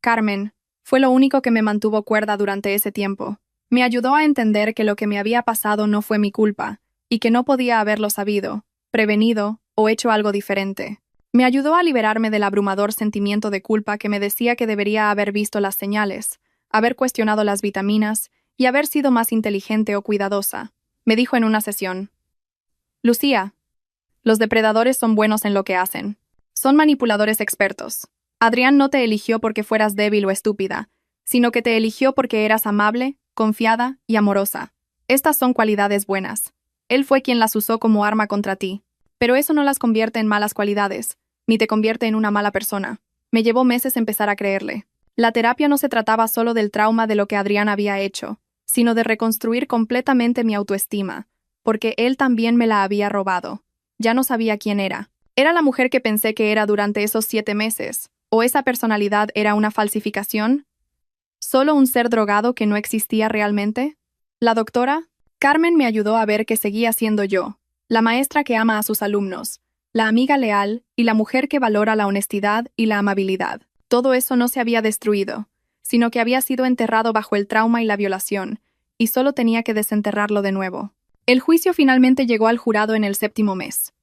Carmen, fue lo único que me mantuvo cuerda durante ese tiempo. Me ayudó a entender que lo que me había pasado no fue mi culpa, y que no podía haberlo sabido, prevenido o hecho algo diferente. Me ayudó a liberarme del abrumador sentimiento de culpa que me decía que debería haber visto las señales, haber cuestionado las vitaminas y haber sido más inteligente o cuidadosa. Me dijo en una sesión: «Lucía, los depredadores son buenos en lo que hacen. Son manipuladores expertos. Adrián no te eligió porque fueras débil o estúpida, sino que te eligió porque eras amable, confiada y amorosa. Estas son cualidades buenas. Él fue quien las usó como arma contra ti. Pero eso no las convierte en malas cualidades, ni te convierte en una mala persona». Me llevó meses empezar a creerle. La terapia no se trataba solo del trauma de lo que Adrián había hecho, sino de reconstruir completamente mi autoestima, porque él también me la había robado. Ya no sabía quién era. ¿Era la mujer que pensé que era durante esos 7 meses? ¿O esa personalidad era una falsificación? ¿Solo un ser drogado que no existía realmente? La doctora Carmen me ayudó a ver que seguía siendo yo, la maestra que ama a sus alumnos, la amiga leal y la mujer que valora la honestidad y la amabilidad. Todo eso no se había destruido, sino que había sido enterrado bajo el trauma y la violación, y solo tenía que desenterrarlo de nuevo. El juicio finalmente llegó al jurado en el 7º mes.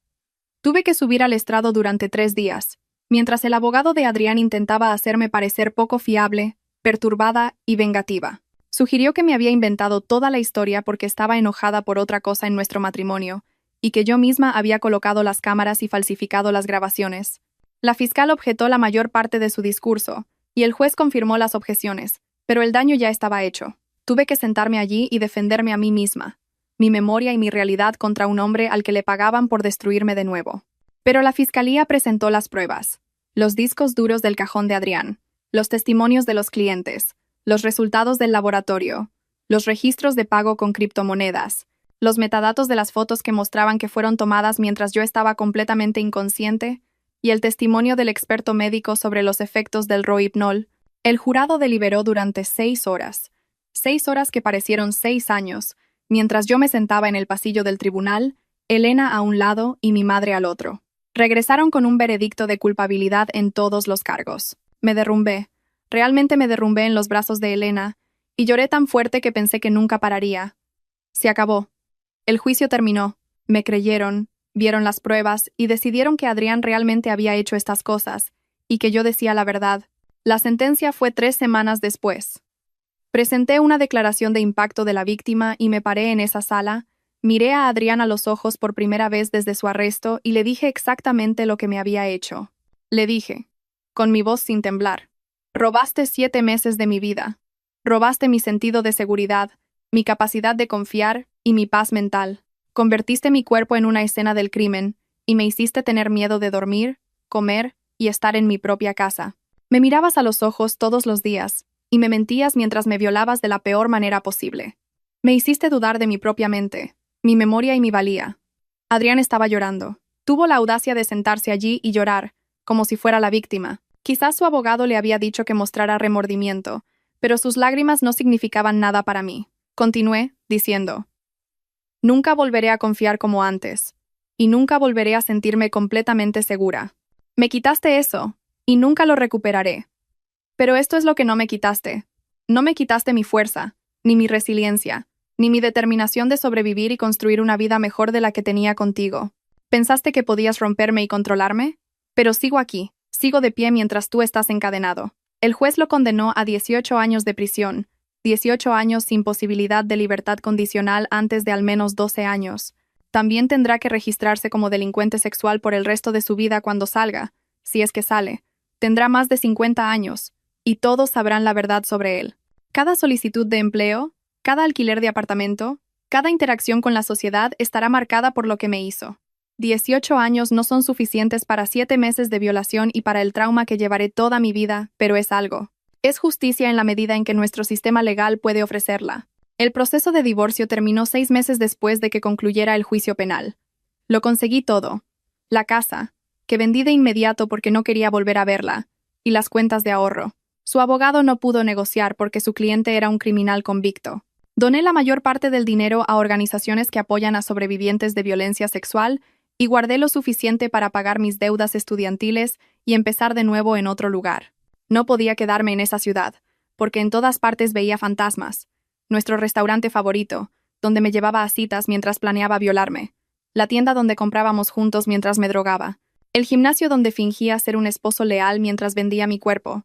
Tuve que subir al estrado durante 3 días, mientras el abogado de Adrián intentaba hacerme parecer poco fiable, perturbada y vengativa. Sugirió que me había inventado toda la historia porque estaba enojada por otra cosa en nuestro matrimonio, y que yo misma había colocado las cámaras y falsificado las grabaciones. La fiscal objetó la mayor parte de su discurso, y el juez confirmó las objeciones, pero el daño ya estaba hecho. Tuve que sentarme allí y defenderme a mí misma, mi memoria y mi realidad contra un hombre al que le pagaban por destruirme de nuevo. Pero la fiscalía presentó las pruebas, los discos duros del cajón de Adrián, los testimonios de los clientes, los resultados del laboratorio, los registros de pago con criptomonedas, los metadatos de las fotos que mostraban que fueron tomadas mientras yo estaba completamente inconsciente, y el testimonio del experto médico sobre los efectos del Rohypnol. El jurado deliberó durante 6 horas. 6 horas que parecieron 6 años, mientras yo me sentaba en el pasillo del tribunal, Elena a un lado y mi madre al otro. Regresaron con un veredicto de culpabilidad en todos los cargos. Me derrumbé. Realmente me derrumbé en los brazos de Elena, y lloré tan fuerte que pensé que nunca pararía. Se acabó. El juicio terminó. Me creyeron, vieron las pruebas y decidieron que Adrián realmente había hecho estas cosas, y que yo decía la verdad. La sentencia fue 3 semanas después. Presenté una declaración de impacto de la víctima y me paré en esa sala, Miré a Adrián a los ojos por primera vez desde su arresto y le dije exactamente lo que me había hecho. Le dije, con mi voz sin temblar, robaste 7 meses de mi vida. Robaste mi sentido de seguridad, mi capacidad de confiar y mi paz mental. Convertiste mi cuerpo en una escena del crimen y me hiciste tener miedo de dormir, comer y estar en mi propia casa. Me mirabas a los ojos todos los días y me mentías mientras me violabas de la peor manera posible. Me hiciste dudar de mi propia mente, mi memoria y mi valía. Adrián estaba llorando. Tuvo la audacia de sentarse allí y llorar, como si fuera la víctima. Quizás su abogado le había dicho que mostrara remordimiento, pero sus lágrimas no significaban nada para mí. Continué, diciendo, nunca volveré a confiar como antes, y nunca volveré a sentirme completamente segura. Me quitaste eso, y nunca lo recuperaré. Pero esto es lo que no me quitaste. No me quitaste mi fuerza, ni mi resiliencia, ni mi determinación de sobrevivir y construir una vida mejor de la que tenía contigo. ¿Pensaste que podías romperme y controlarme? Pero sigo aquí, sigo de pie mientras tú estás encadenado. El juez lo condenó a 18 años de prisión, 18 años sin posibilidad de libertad condicional antes de al menos 12 años. También tendrá que registrarse como delincuente sexual por el resto de su vida cuando salga, si es que sale. Tendrá más de 50 años, y todos sabrán la verdad sobre él. Cada solicitud de empleo, cada alquiler de apartamento, cada interacción con la sociedad estará marcada por lo que me hizo. 18 años no son suficientes para 7 meses de violación y para el trauma que llevaré toda mi vida, pero es algo. Es justicia en la medida en que nuestro sistema legal puede ofrecerla. El proceso de divorcio terminó 6 meses después de que concluyera el juicio penal. Lo conseguí todo. La casa, que vendí de inmediato porque no quería volver a verla, y las cuentas de ahorro. Su abogado no pudo negociar porque su cliente era un criminal convicto. Doné la mayor parte del dinero a organizaciones que apoyan a sobrevivientes de violencia sexual y guardé lo suficiente para pagar mis deudas estudiantiles y empezar de nuevo en otro lugar. No podía quedarme en esa ciudad, porque en todas partes veía fantasmas. Nuestro restaurante favorito, donde me llevaba a citas mientras planeaba violarme. La tienda donde comprábamos juntos mientras me drogaba. El gimnasio donde fingía ser un esposo leal mientras vendía mi cuerpo.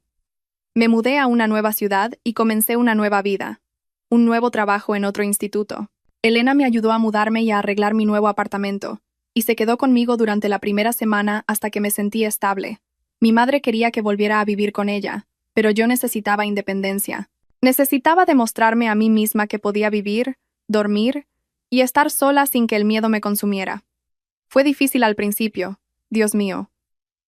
Me mudé a una nueva ciudad y comencé una nueva vida. Un nuevo trabajo en otro instituto. Elena me ayudó a mudarme y a arreglar mi nuevo apartamento, y se quedó conmigo durante la primera semana hasta que me sentí estable. Mi madre quería que volviera a vivir con ella, pero yo necesitaba independencia. Necesitaba demostrarme a mí misma que podía vivir, dormir y estar sola sin que el miedo me consumiera. Fue difícil al principio, Dios mío.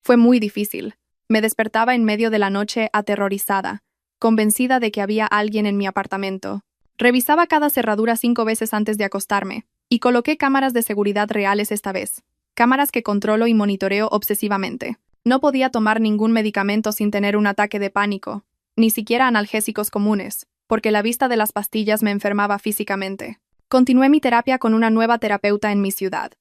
Fue muy difícil. Me despertaba en medio de la noche aterrorizada, convencida de que había alguien en mi apartamento. Revisaba cada cerradura 5 veces antes de acostarme, y coloqué cámaras de seguridad reales esta vez. Cámaras que controlo y monitoreo obsesivamente. No podía tomar ningún medicamento sin tener un ataque de pánico, ni siquiera analgésicos comunes, porque la vista de las pastillas me enfermaba físicamente. Continué mi terapia con una nueva terapeuta en mi ciudad.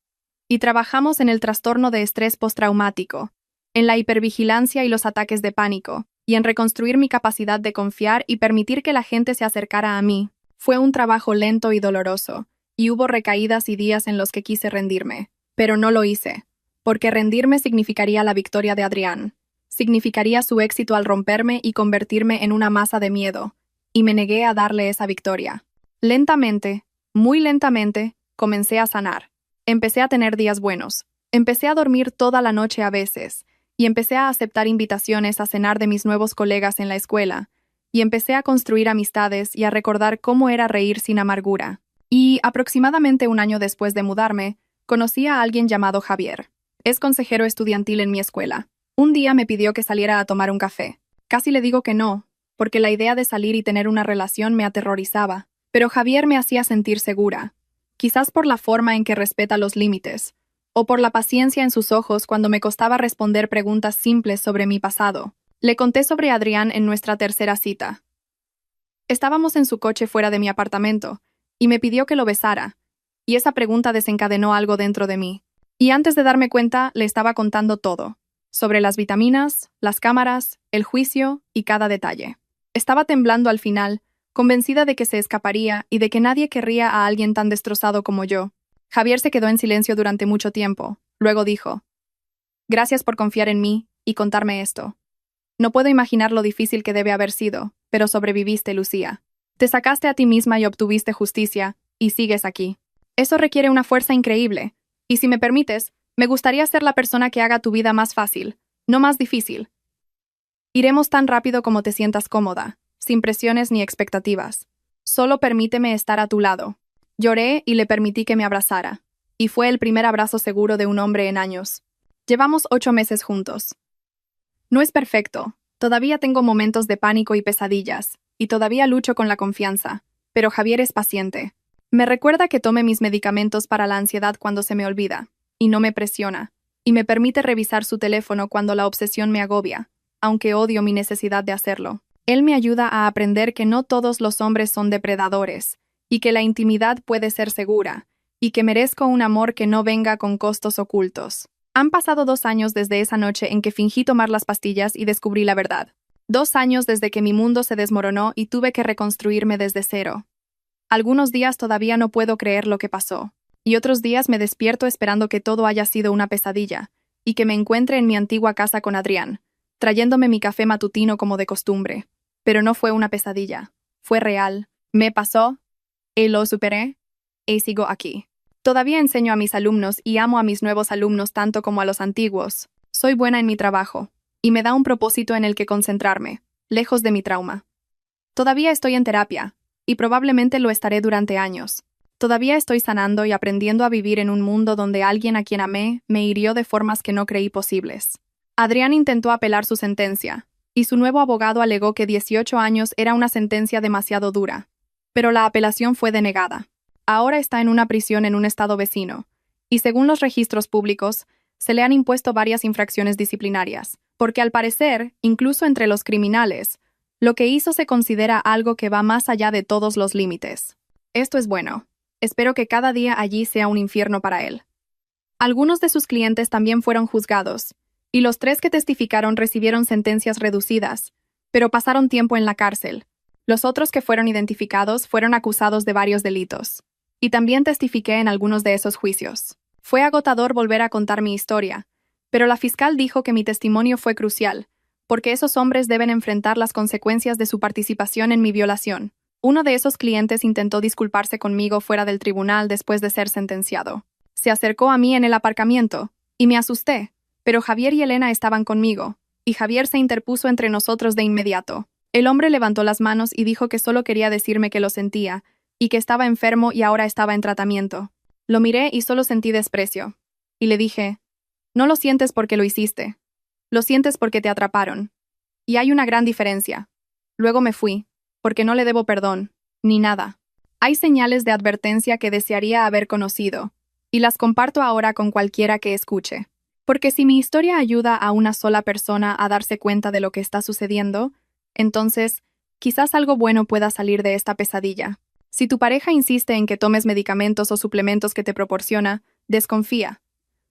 Y trabajamos en el trastorno de estrés postraumático, en la hipervigilancia y los ataques de pánico, y en reconstruir mi capacidad de confiar y permitir que la gente se acercara a mí. Fue un trabajo lento y doloroso, y hubo recaídas y días en los que quise rendirme, pero no lo hice, porque rendirme significaría la victoria de Adrián, significaría su éxito al romperme y convertirme en una masa de miedo, y me negué a darle esa victoria. Lentamente, muy lentamente, comencé a sanar. Empecé a tener días buenos, empecé a dormir toda la noche a veces, y empecé a aceptar invitaciones a cenar de mis nuevos colegas en la escuela, y empecé a construir amistades y a recordar cómo era reír sin amargura. Y, aproximadamente un año después de mudarme, conocí a alguien llamado Javier. Es consejero estudiantil en mi escuela. Un día me pidió que saliera a tomar un café. Casi le digo que no, porque la idea de salir y tener una relación me aterrorizaba. Pero Javier me hacía sentir segura. Quizás por la forma en que respeta los límites, o por la paciencia en sus ojos cuando me costaba responder preguntas simples sobre mi pasado. Le conté sobre Adrián en nuestra tercera cita. Estábamos en su coche fuera de mi apartamento, y me pidió que lo besara, y esa pregunta desencadenó algo dentro de mí. Y antes de darme cuenta, le estaba contando todo, sobre las vitaminas, las cámaras, el juicio y cada detalle. Estaba temblando al final, convencida de que se escaparía y de que nadie querría a alguien tan destrozado como yo. Javier se quedó en silencio durante mucho tiempo. Luego dijo, «Gracias por confiar en mí y contarme esto. No puedo imaginar lo difícil que debe haber sido, pero sobreviviste, Lucía. Te sacaste a ti misma y obtuviste justicia, y sigues aquí. Eso requiere una fuerza increíble. Y si me permites, me gustaría ser la persona que haga tu vida más fácil, no más difícil. Iremos tan rápido como te sientas cómoda, sin presiones ni expectativas. Solo permíteme estar a tu lado. Lloré y le permití que me abrazara. Y fue el primer abrazo seguro de un hombre en años. Llevamos 8 meses juntos. No es perfecto. Todavía tengo momentos de pánico y pesadillas, y todavía lucho con la confianza. Pero Javier es paciente. Me recuerda que tome mis medicamentos para la ansiedad cuando se me olvida, y no me presiona, y me permite revisar su teléfono cuando la obsesión me agobia, aunque odio mi necesidad de hacerlo. Él me ayuda a aprender que no todos los hombres son depredadores, y que la intimidad puede ser segura, y que merezco un amor que no venga con costos ocultos. Han pasado 2 años desde esa noche en que fingí tomar las pastillas y descubrí la verdad. 2 años desde que mi mundo se desmoronó y tuve que reconstruirme desde cero. Algunos días todavía no puedo creer lo que pasó, y otros días me despierto esperando que todo haya sido una pesadilla, y que me encuentre en mi antigua casa con Adrián, trayéndome mi café matutino como de costumbre. Pero no fue una pesadilla, fue real, me pasó, y lo superé, y sigo aquí. Todavía enseño a mis alumnos y amo a mis nuevos alumnos tanto como a los antiguos. Soy buena en mi trabajo, y me da un propósito en el que concentrarme, lejos de mi trauma. Todavía estoy en terapia, y probablemente lo estaré durante años. Todavía estoy sanando y aprendiendo a vivir en un mundo donde alguien a quien amé me hirió de formas que no creí posibles. Adrián intentó apelar su sentencia, y su nuevo abogado alegó que 18 años era una sentencia demasiado dura. Pero la apelación fue denegada. Ahora está en una prisión en un estado vecino, y según los registros públicos, se le han impuesto varias infracciones disciplinarias, porque al parecer, incluso entre los criminales, lo que hizo se considera algo que va más allá de todos los límites. Esto es bueno. Espero que cada día allí sea un infierno para él. Algunos de sus clientes también fueron juzgados, y los 3 que testificaron recibieron sentencias reducidas, pero pasaron tiempo en la cárcel. Los otros que fueron identificados fueron acusados de varios delitos. Y también testifiqué en algunos de esos juicios. Fue agotador volver a contar mi historia, pero la fiscal dijo que mi testimonio fue crucial, porque esos hombres deben enfrentar las consecuencias de su participación en mi violación. Uno de esos clientes intentó disculparse conmigo fuera del tribunal después de ser sentenciado. Se acercó a mí en el aparcamiento, y me asusté, pero Javier y Elena estaban conmigo, y Javier se interpuso entre nosotros de inmediato. El hombre levantó las manos y dijo que solo quería decirme que lo sentía, y que estaba enfermo y ahora estaba en tratamiento. Lo miré y solo sentí desprecio. Y le dije, no lo sientes porque lo hiciste. Lo sientes porque te atraparon. Y hay una gran diferencia. Luego me fui, porque no le debo perdón, ni nada. Hay señales de advertencia que desearía haber conocido, y las comparto ahora con cualquiera que escuche. Porque si mi historia ayuda a una sola persona a darse cuenta de lo que está sucediendo, entonces, quizás algo bueno pueda salir de esta pesadilla. Si tu pareja insiste en que tomes medicamentos o suplementos que te proporciona, desconfía.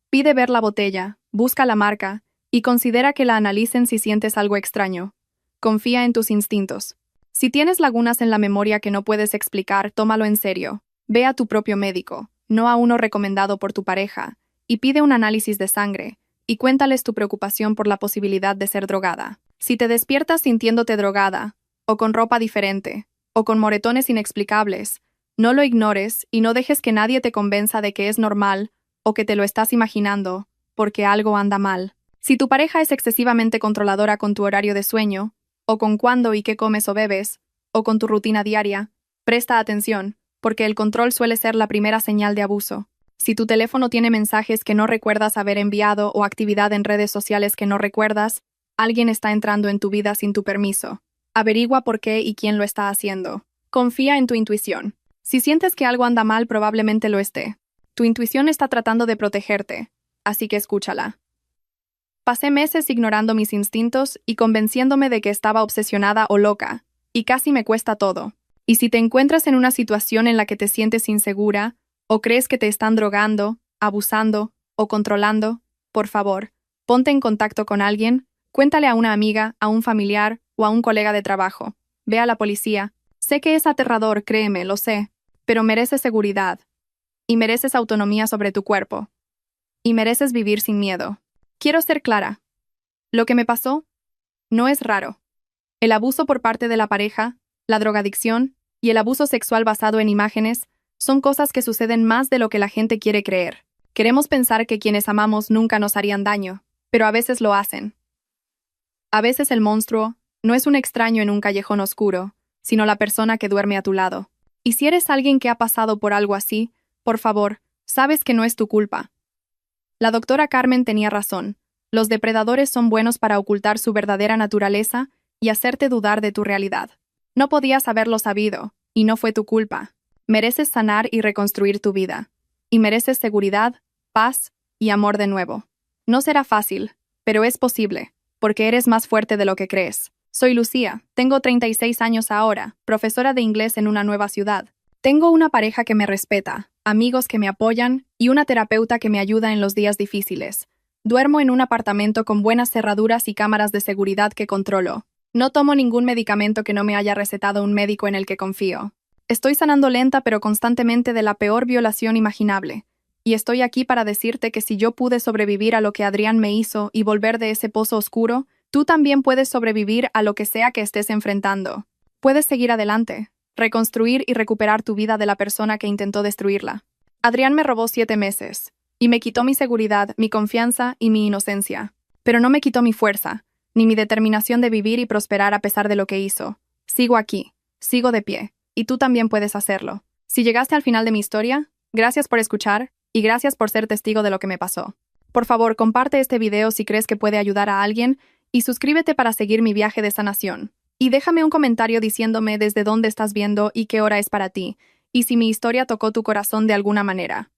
Pide ver la botella, busca la marca, y considera que la analicen si sientes algo extraño. Confía en tus instintos. Si tienes lagunas en la memoria que no puedes explicar, tómalo en serio. Ve a tu propio médico, no a uno recomendado por tu pareja, y pide un análisis de sangre, y cuéntales tu preocupación por la posibilidad de ser drogada. Si te despiertas sintiéndote drogada, o con ropa diferente, o con moretones inexplicables, no lo ignores y no dejes que nadie te convenza de que es normal o que te lo estás imaginando, porque algo anda mal. Si tu pareja es excesivamente controladora con tu horario de sueño, o con cuándo y qué comes o bebes, o con tu rutina diaria, presta atención, porque el control suele ser la primera señal de abuso. Si tu teléfono tiene mensajes que no recuerdas haber enviado o actividad en redes sociales que no recuerdas, alguien está entrando en tu vida sin tu permiso. Averigua por qué y quién lo está haciendo. Confía en tu intuición. Si sientes que algo anda mal, probablemente lo esté. Tu intuición está tratando de protegerte, así que escúchala. Pasé meses ignorando mis instintos y convenciéndome de que estaba obsesionada o loca, y casi me cuesta todo. Y si te encuentras en una situación en la que te sientes insegura, o crees que te están drogando, abusando o controlando, por favor, ponte en contacto con alguien, cuéntale a una amiga, a un familiar o a un colega de trabajo. Ve a la policía. Sé que es aterrador, créeme, lo sé, pero mereces seguridad. Y mereces autonomía sobre tu cuerpo. Y mereces vivir sin miedo. Quiero ser clara. Lo que me pasó no es raro. El abuso por parte de la pareja, la drogadicción y el abuso sexual basado en imágenes Son cosas que suceden más de lo que la gente quiere creer. Queremos pensar que quienes amamos nunca nos harían daño, pero a veces lo hacen. A veces el monstruo no es un extraño en un callejón oscuro, sino la persona que duerme a tu lado. Y si eres alguien que ha pasado por algo así, por favor, sabes que no es tu culpa. La doctora Carmen tenía razón. Los depredadores son buenos para ocultar su verdadera naturaleza y hacerte dudar de tu realidad. No podías haberlo sabido, y no fue tu culpa. Mereces sanar y reconstruir tu vida. Y mereces seguridad, paz y amor de nuevo. No será fácil, pero es posible, porque eres más fuerte de lo que crees. Soy Lucía, tengo 36 años ahora, profesora de inglés en una nueva ciudad. Tengo una pareja que me respeta, amigos que me apoyan y una terapeuta que me ayuda en los días difíciles. Duermo en un apartamento con buenas cerraduras y cámaras de seguridad que controlo. No tomo ningún medicamento que no me haya recetado un médico en el que confío. Estoy sanando lenta pero constantemente de la peor violación imaginable. Y estoy aquí para decirte que si yo pude sobrevivir a lo que Adrián me hizo y volver de ese pozo oscuro, tú también puedes sobrevivir a lo que sea que estés enfrentando. Puedes seguir adelante, reconstruir y recuperar tu vida de la persona que intentó destruirla. Adrián me robó 7 meses, y me quitó mi seguridad, mi confianza y mi inocencia. Pero no me quitó mi fuerza, ni mi determinación de vivir y prosperar a pesar de lo que hizo. Sigo aquí, sigo de pie, y tú también puedes hacerlo. Si llegaste al final de mi historia, gracias por escuchar, y gracias por ser testigo de lo que me pasó. Por favor, comparte este video si crees que puede ayudar a alguien, y suscríbete para seguir mi viaje de sanación. Y déjame un comentario diciéndome desde dónde estás viendo y qué hora es para ti, y si mi historia tocó tu corazón de alguna manera.